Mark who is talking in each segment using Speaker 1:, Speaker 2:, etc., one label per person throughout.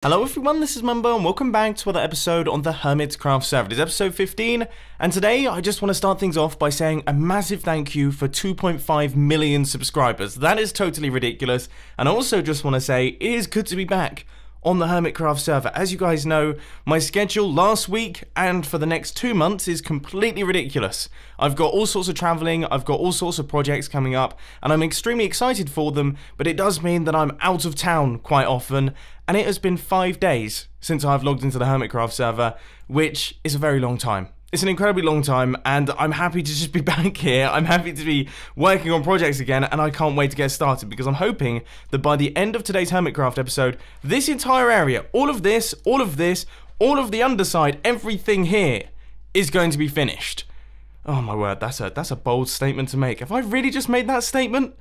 Speaker 1: Hello everyone, this is Mumbo and welcome back to another episode on the HERMITCRAFT server. It is episode 15 and today I just want to start things off by saying a massive thank you for 2.5 million subscribers. That is totally ridiculous, and I also just want to say it is good to be back on the HERMITCRAFT server. As you guys know, my schedule last week and for the next 2 months is completely ridiculous. I've got all sorts of traveling, I've got all sorts of projects coming up, and I'm extremely excited for them, but it does mean that I'm out of town quite often, and it has been 5 days since I've logged into the HERMITCRAFT server, which is a very long time. It's an incredibly long time, and I'm happy to just be back here. I'm happy to be working on projects again, and I can't wait to get started, because I'm hoping that by the end of today's HERMITCRAFT episode, this entire area, all of this, all of the underside, everything here is going to be finished. Oh my word, that's a bold statement to make. Have I really just made that statement?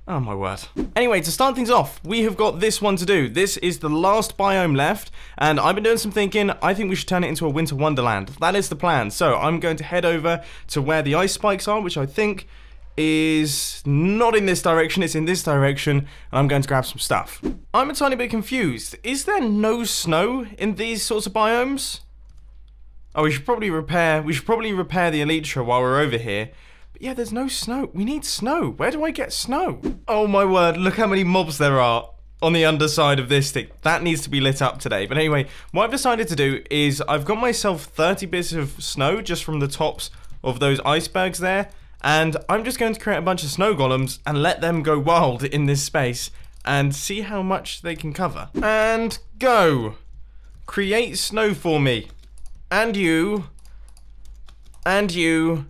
Speaker 1: Oh my word. Anyway, to start things off, we have got this one to do. This is the last biome left, and I've been doing some thinking. I think we should turn it into a winter wonderland. That is the plan. So I'm going to head over to where the ice spikes are, which I think is not in this direction, it's in this direction, and I'm going to grab some stuff. I'm a tiny bit confused. Is there no snow in these sorts of biomes? Oh, we should probably repair the elytra while we're over here. But yeah, there's no snow. We need snow. Where do I get snow? Oh my word, look how many mobs there are on the underside of this thing. That needs to be lit up today. But anyway, what I've decided to do is I've got myself 30 bits of snow just from the tops of those icebergs there. And I'm just going to create a bunch of snow golems and let them go wild in this space and see how much they can cover. And go. Create snow for me. And you. And you.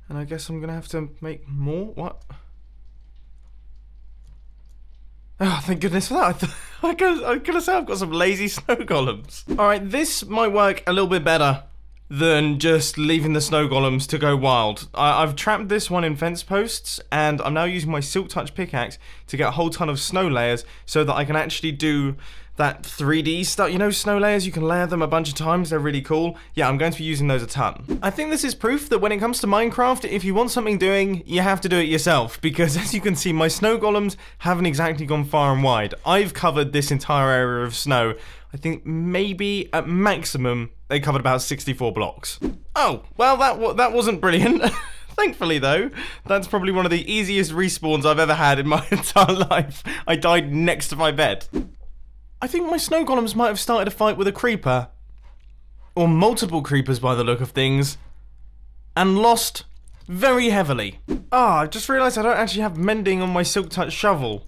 Speaker 1: And I guess I'm gonna have to make more. What? Oh, thank goodness for that. I was gonna say I've got some lazy snow golems. Alright, this might work a little bit better than just leaving the snow golems to go wild. I've trapped this one in fence posts, and I'm now using my Silk Touch pickaxe to get a whole ton of snow layers so that I can actually do that 3D stuff. You know, snow layers, you can layer them a bunch of times, they're really cool. Yeah, I'm going to be using those a ton. I think this is proof that when it comes to Minecraft, if you want something doing, you have to do it yourself, because as you can see, my snow golems haven't exactly gone far and wide. I've covered this entire area of snow. I think maybe at maximum, they covered about 64 blocks. Oh, well, that wasn't brilliant. Thankfully, though, that's probably one of the easiest respawns I've ever had in my entire life. I died next to my bed. I think my snow golems might have started a fight with a creeper. Or multiple creepers by the look of things. And lost very heavily. Ah, I just realised I don't actually have mending on my Silk Touch shovel.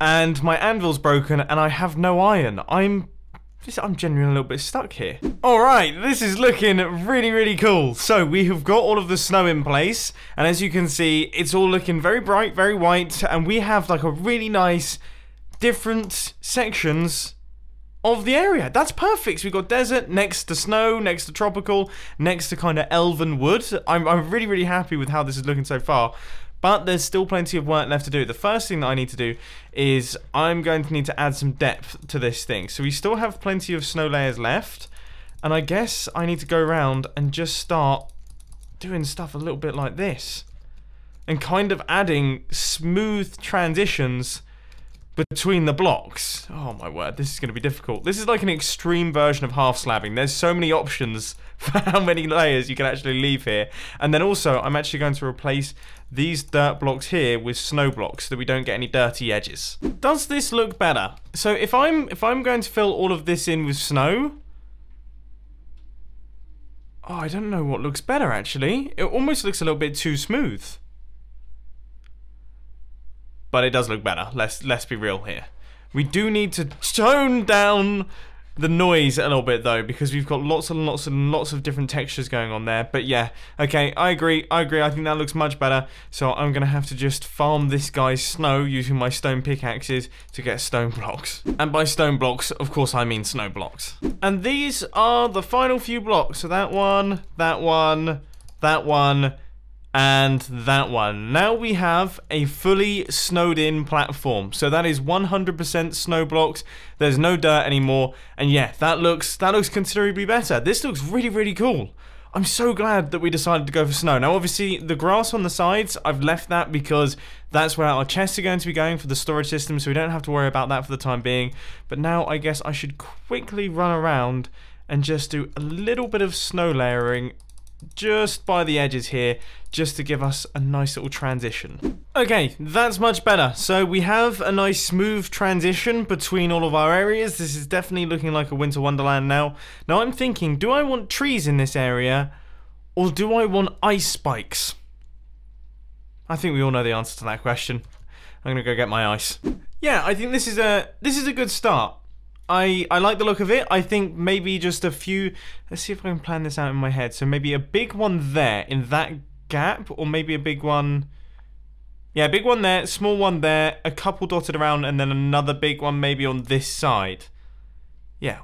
Speaker 1: And my anvil's broken and I have no iron. I'm genuinely a little bit stuck here. Alright, this is looking really, really cool. So we have got all of the snow in place. And as you can see, it's all looking very bright, very white. And we have like a really nice different sections of the area. That's perfect. So we've got desert next to snow, next to tropical, next to kind of elven wood. I'm really, really happy with how this is looking so far. But there's still plenty of work left to do. The first thing that I need to do is I'm going to need to add some depth to this thing. So we still have plenty of snow layers left. And I guess I need to go around and just start doing stuff a little bit like this. And kind of adding smooth transitions between the blocks. Oh my word, this is going to be difficult. This is like an extreme version of half slabbing. There's so many options for how many layers you can actually leave here. And then also, I'm actually going to replace these dirt blocks here with snow blocks so that we don't get any dirty edges. Does this look better? So if I'm going to fill all of this in with snow, oh, I don't know what looks better actually. It almost looks a little bit too smooth. But it does look better. Let's be real here. We do need to tone down the noise a little bit though, because we've got lots and lots and lots of different textures going on there. But yeah, okay, I agree. I think that looks much better. So I'm gonna have to just farm this guy's snow using my stone pickaxes to get stone blocks. And by stone blocks, of course, I mean snow blocks. And these are the final few blocks. So that one, that one, that one, and that one. Now we have a fully snowed in platform. So that is 100% snow blocks. There's no dirt anymore. And yeah, that looks considerably better. This looks really, really cool. I'm so glad that we decided to go for snow. Now, obviously, the grass on the sides, I've left that because that's where our chests are going to be going for the storage system, so we don't have to worry about that for the time being. But now, I guess I should quickly run around and just do a little bit of snow layering just by the edges here, just to give us a nice little transition. Okay, that's much better. So we have a nice smooth transition between all of our areas. This is definitely looking like a winter wonderland now. Now I'm thinking, do I want trees in this area, or do I want ice spikes? I think we all know the answer to that question. I'm gonna go get my ice. Yeah, I think this is a good start. I like the look of it. I think maybe just a few... Let's see if I can plan this out in my head. So maybe a big one there in that gap, or maybe a big one... Yeah, big one there, small one there, a couple dotted around, and then another big one maybe on this side. Yeah,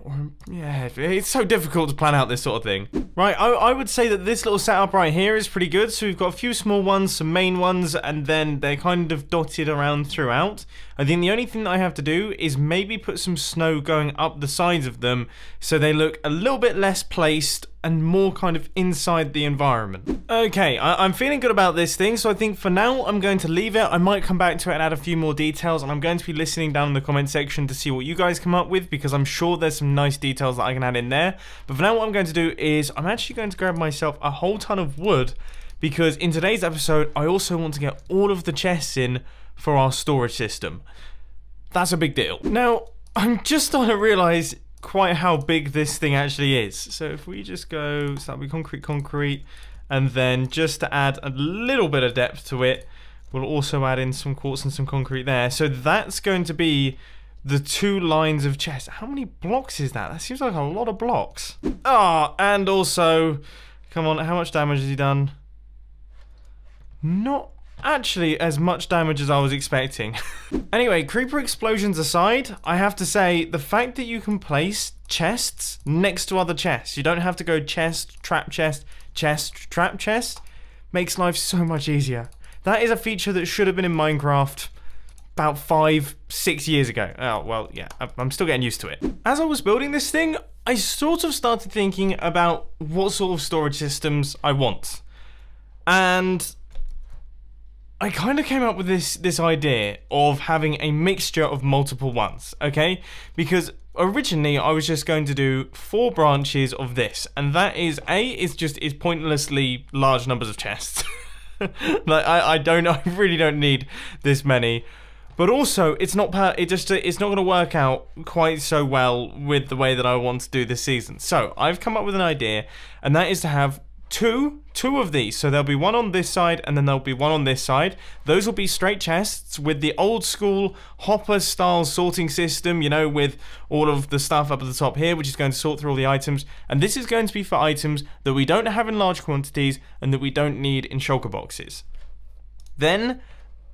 Speaker 1: it's so difficult to plan out this sort of thing. Right, I would say that this little setup right here is pretty good. So we've got a few small ones, some main ones, and then they're kind of dotted around throughout. I think the only thing that I have to do is maybe put some snow going up the sides of them so they look a little bit less placed and more kind of inside the environment. Okay, I'm feeling good about this thing, so I think for now I'm going to leave it. I might come back to it and add a few more details, and I'm going to be listening down in the comment section to see what you guys come up with, because I'm sure there's some nice details that I can add in there. But for now, what I'm going to do is I'm actually going to grab myself a whole ton of wood, because in today's episode I also want to get all of the chests in for our storage system. That's a big deal. Now, I'm just starting to realize quite how big this thing actually is. So if we just go, so that'll be concrete, and then just to add a little bit of depth to it, we'll also add in some quartz and some concrete there. So that's going to be the 2 lines of chests. How many blocks is that? That seems like a lot of blocks. Ah, and also, come on, how much damage has he done? Not actually as much damage as I was expecting. Anyway, creeper explosions aside, I have to say, the fact that you can place chests next to other chests, you don't have to go chest, trap chest, chest, trap chest, makes life so much easier. That is a feature that should have been in Minecraft about 5-6 years ago. Oh, well, yeah, I'm still getting used to it. As I was building this thing, I sort of started thinking about what sort of storage systems I want. And I kind of came up with this idea of having a mixture of multiple ones, okay? Because originally I was just going to do 4 branches of this, and that is is pointlessly large numbers of chests. Like I really don't need this many. But also, it's not going to work out quite so well with the way that I want to do this season. So I've come up with an idea, and that is to have two of these. So there'll be one on this side, and then there'll be one on this side. Those will be straight chests with the old school hopper style sorting system, you know, with all of the stuff up at the top here, which is going to sort through all the items. And this is going to be for items that we don't have in large quantities and that we don't need in shulker boxes. Then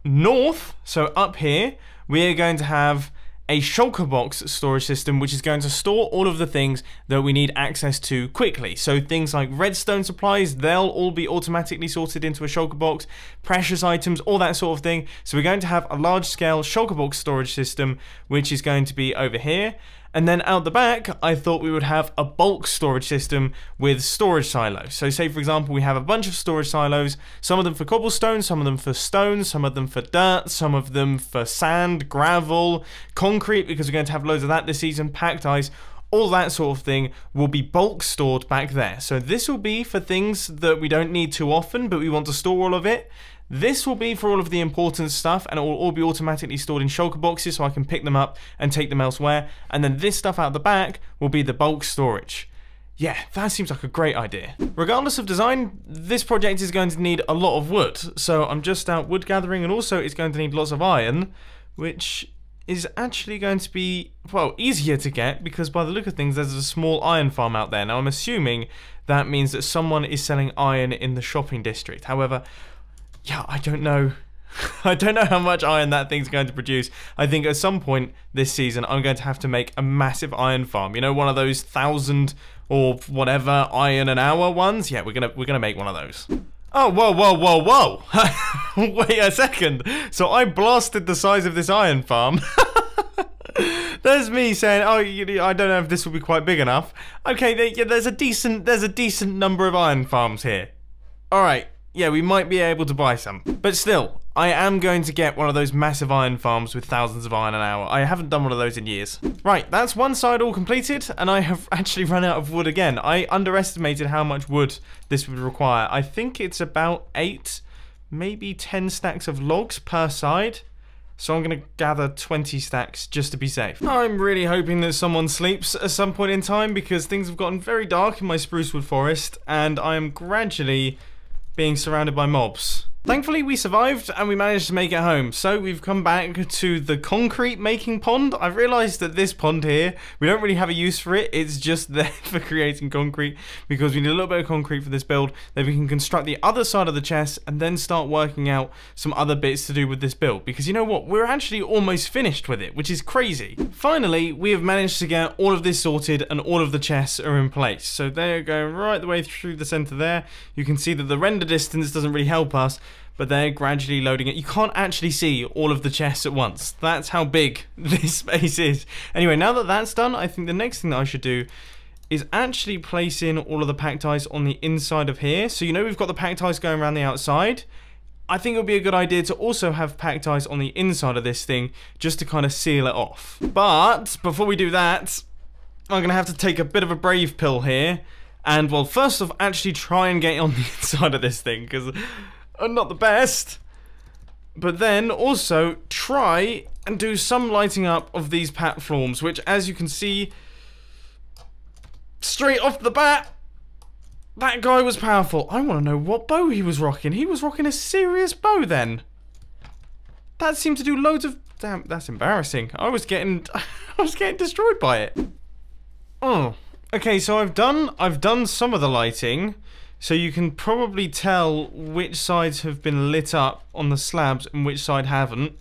Speaker 1: north, so up here, we are going to have a shulker box storage system, which is going to store all of the things that we need access to quickly. So things like redstone supplies, they'll all be automatically sorted into a shulker box, precious items, all that sort of thing. So we're going to have a large scale shulker box storage system, which is going to be over here. And then out the back, I thought we would have a bulk storage system with storage silos. So say, for example, we have a bunch of storage silos, some of them for cobblestone, some of them for stone, some of them for dirt, some of them for sand, gravel, concrete, because we're going to have loads of that this season, packed ice, all that sort of thing will be bulk stored back there. So this will be for things that we don't need too often, but we want to store all of it. This will be for all of the important stuff, and it will all be automatically stored in shulker boxes so I can pick them up and take them elsewhere. And then this stuff out the back will be the bulk storage. Yeah, that seems like a great idea. Regardless of design, this project is going to need a lot of wood. So I'm just out wood gathering, and also it's going to need lots of iron, which is actually going to be, well, easier to get, because by the look of things, there's a small iron farm out there. Now, I'm assuming that means that someone is selling iron in the shopping district. However, yeah, I don't know. I don't know how much iron that thing's going to produce. I think at some point this season, I'm going to have to make a massive iron farm. You know, one of those 1,000 or whatever iron an hour ones. Yeah, we're gonna make one of those. Oh, whoa. Wait a second. So I blasted the size of this iron farm. There's me saying, oh, I don't know if this will be quite big enough. Okay, there's a decent number of iron farms here. Alright, yeah, we might be able to buy some. But still, I am going to get one of those massive iron farms with thousands of iron an hour. I haven't done one of those in years. Right, that's one side all completed, and I have actually run out of wood again. I underestimated how much wood this would require. I think it's about 8, maybe 10 stacks of logs per side. So I'm going to gather 20 stacks just to be safe. I'm really hoping that someone sleeps at some point in time because things have gotten very dark in my spruce wood forest and I am gradually being surrounded by mobs. Thankfully we survived and we managed to make it home. So we've come back to the concrete making pond. I've realised that this pond here, we don't really have a use for it. It's just there for creating concrete because we need a little bit of concrete for this build. Then we can construct the other side of the chest and then start working out some other bits to do with this build. Because you know what? We're actually almost finished with it, which is crazy. Finally, we have managed to get all of this sorted and all of the chests are in place. So they're going right the way through the centre there. You can see that the render distance doesn't really help us, but they're gradually loading it. You can't actually see all of the chests at once. That's how big this space is. Anyway, now that that's done, I think the next thing that I should do is actually place in all of the packed ice on the inside of here. So you know we've got the packed ice going around the outside. I think it would be a good idea to also have packed ice on the inside of this thing just to kind of seal it off. But before we do that, I'm going to have to take a bit of a brave pill here. And well, first off, actually try and get on the inside of this thing because I'm not the best. But then also try and do some lighting up of these platforms, which as you can see, straight off the bat, that guy was powerful. I want to know what bow he was rocking. He was rocking a serious bow then. That seemed to do loads of... Damn, that's embarrassing. I was getting destroyed by it. Oh. Okay, so I've done some of the lighting. So you can probably tell which sides have been lit up on the slabs and which side haven't.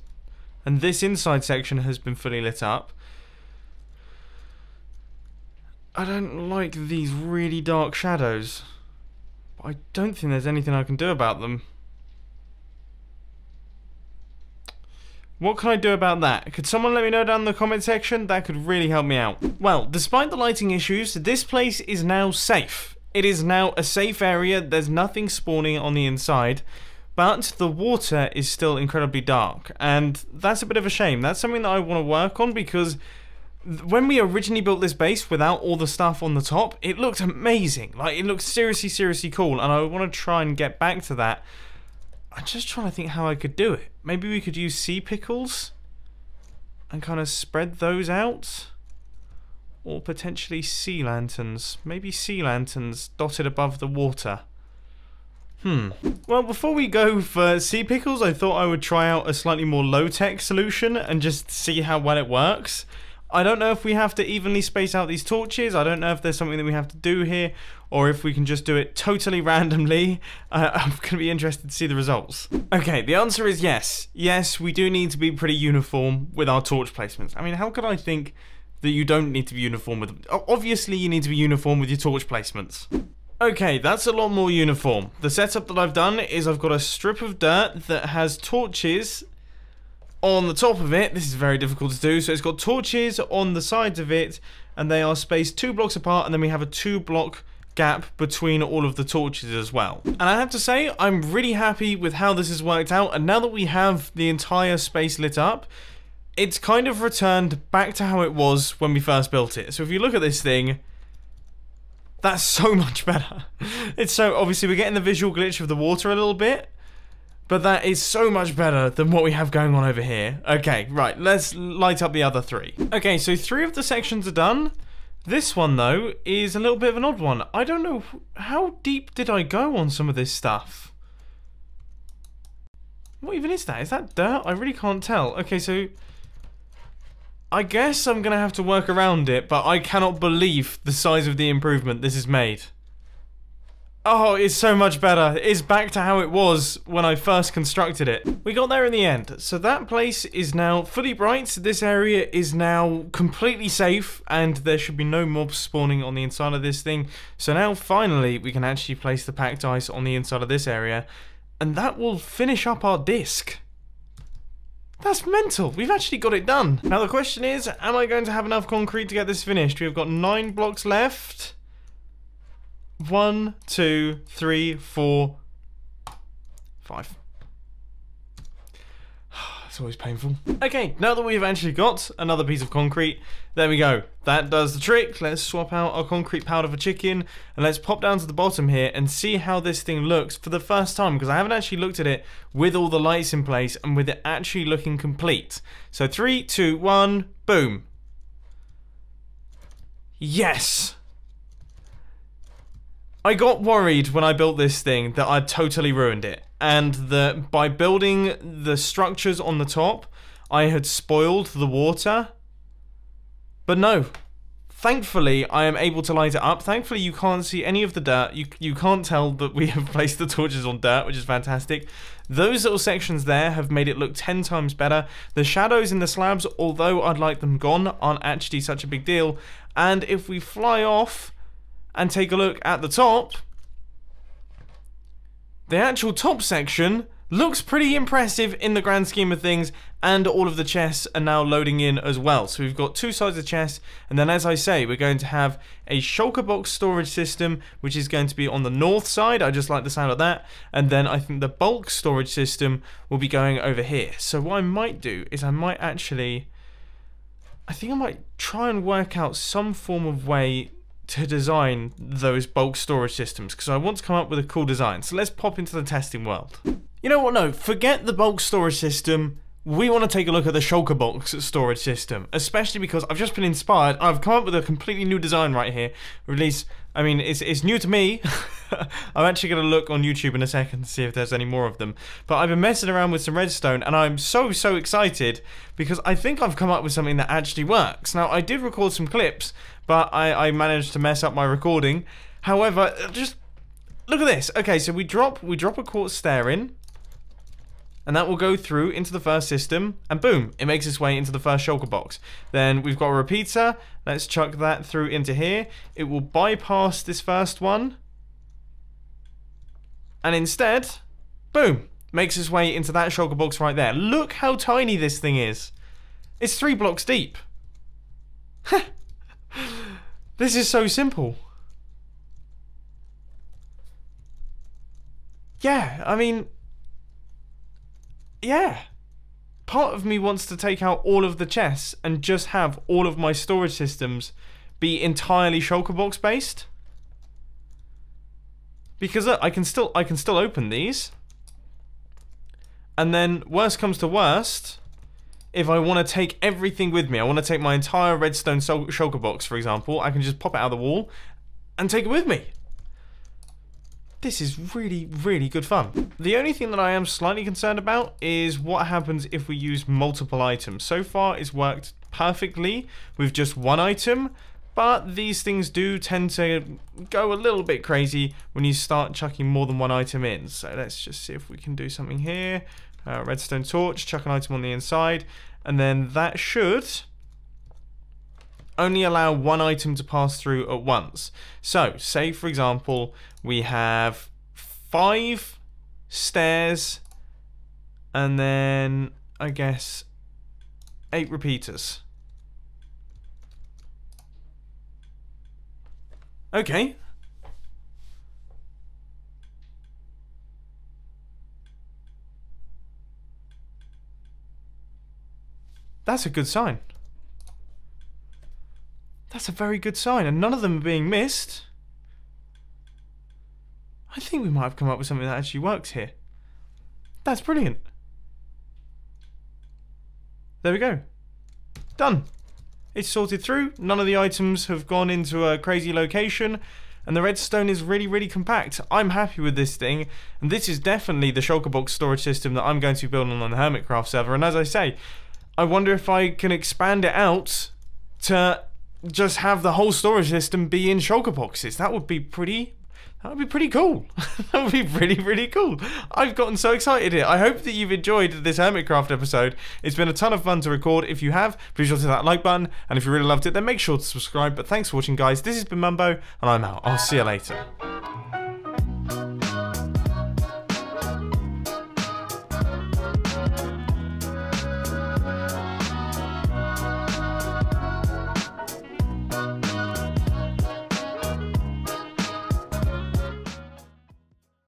Speaker 1: And this inside section has been fully lit up. I don't like these really dark shadows. But I don't think there's anything I can do about them. What can I do about that? Could someone let me know down in the comment section? That could really help me out. Well, despite the lighting issues, this place is now safe. It is now a safe area, there's nothing spawning on the inside, but the water is still incredibly dark, and that's a bit of a shame. That's something that I want to work on because when we originally built this base without all the stuff on the top, it looked amazing. Like, it looked seriously cool, and I want to try and get back to that. I'm just trying to think how I could do it. Maybe we could use sea pickles and kind of spread those out. Or potentially sea lanterns. Maybe sea lanterns dotted above the water. Well, before we go for sea pickles, I thought I would try out a slightly more low-tech solution and just see how well it works. I don't know if we have to evenly space out these torches. I don't know if there's something that we have to do here, or if we can just do it totally randomly. I'm going to be interested to see the results. Okay, the answer is yes. Yes, we do need to be pretty uniform with our torch placements. I mean, how could I think that you don't need to be uniform with... Obviously, you need to be uniform with your torch placements. Okay, that's a lot more uniform. The setup that I've done is I've got a strip of dirt that has torches on the top of it. This is very difficult to do. So it's got torches on the sides of it, and they are spaced 2 blocks apart, and then we have a 2-block gap between all of the torches as well. And I have to say, I'm really happy with how this has worked out, and now that we have the entire space lit up, it's kind of returned back to how it was when we first built it. So if you look at this thing, that's so much better. It's so, obviously we're getting the visual glitch of the water a little bit, but that is so much better than what we have going on over here. Okay, right, let's light up the other 3. Okay, so 3 of the sections are done. This one, though, is a little bit of an odd one. I don't know, how deep did I go on some of this stuff? What even is that? Is that dirt? I really can't tell. Okay, so I guess I'm going to have to work around it, but I cannot believe the size of the improvement this has made. Oh, it's so much better. It's back to how it was when I first constructed it. We got there in the end. So that place is now fully bright. This area is now completely safe, and there should be no mobs spawning on the inside of this thing. So now finally we can actually place the packed ice on the inside of this area, and that will finish up our disc. That's mental. We've actually got it done. Now the question is, am I going to have enough concrete to get this finished? We've got 9 blocks left. 1, 2, 3, 4, 5. It's always painful. Okay, now that we've actually got another piece of concrete, there we go. That does the trick. Let's swap out our concrete powder for chicken, and let's pop down to the bottom here and see how this thing looks for the first time, because I haven't actually looked at it with all the lights in place and with it actually looking complete. So 3, 2, 1, boom. Yes! I got worried when I built this thing that I'd totally ruined it, and that by building the structures on the top, I had spoiled the water. But no. Thankfully, I am able to light it up. Thankfully, you can't see any of the dirt. You can't tell that we have placed the torches on dirt, which is fantastic. Those little sections there have made it look 10 times better. The shadows in the slabs, although I'd like them gone, aren't actually such a big deal. And if we fly off and take a look at the top, the actual top section looks pretty impressive in the grand scheme of things, and all of the chests are now loading in as well. So we've got 2 sides of chests, and then as I say, we're going to have a shulker box storage system, which is going to be on the north side. I just like the sound of that. And then I think the bulk storage system will be going over here. So what I might do is I might try and work out some form of way to design those bulk storage systems, because I want to come up with a cool design. So let's pop into the testing world. You know what, no, forget the bulk storage system. We want to take a look at the shulker box storage system, especially because I've just been inspired. I've come up with a completely new design right here. Or at least, I mean, it's new to me. I'm actually going to look on YouTube in a second to see if there's any more of them. But I've been messing around with some redstone, and I'm so excited because I think I've come up with something that actually works. Now, I did record some clips, but I managed to mess up my recording. However, just look at this. Okay, so we drop a quartz stair in, and that will go through into the first system, and boom, it makes its way into the first shulker box. Then we've got a repeater. Let's chuck that through into here. It will bypass this first one, and instead, boom, makes its way into that shulker box right there. Look how tiny this thing is. It's 3 blocks deep. This is so simple. Yeah, I mean, yeah. Part of me wants to take out all of the chests and just have all of my storage systems be entirely shulker box based. Because look, I can still open these. And then worst comes to worst, if I want to take everything with me, I want to take my entire redstone shulker box, for example, I can just pop it out of the wall and take it with me. This is really good fun. The only thing that I am slightly concerned about is what happens if we use multiple items. So far, it's worked perfectly with just one item, but these things do tend to go a little bit crazy when you start chucking more than one item in. So let's just see if we can do something here. Redstone torch, chuck an item on the inside, and then that should only allow one item to pass through at once. So, say for example, we have 5 stairs, and then, I guess, 8 repeaters. Okay. That's a good sign. That's a very good sign, and none of them are being missed. I think we might have come up with something that actually works here. That's brilliant. There we go. Done. It's sorted through. None of the items have gone into a crazy location, and the redstone is really compact. I'm happy with this thing, and this is definitely the shulker box storage system that I'm going to be building on the HERMITCRAFT server. And as I say, I wonder if I can expand it out to just have the whole storage system be in shulker boxes. That would be pretty cool. That would be really cool. I've gotten so excited here. I hope that you've enjoyed this HERMITCRAFT episode. It's been a ton of fun to record. If you have, be sure to hit that like button, and if you really loved it, then make sure to subscribe. But thanks for watching, guys. This has been Mumbo, and I'm out. I'll see you later.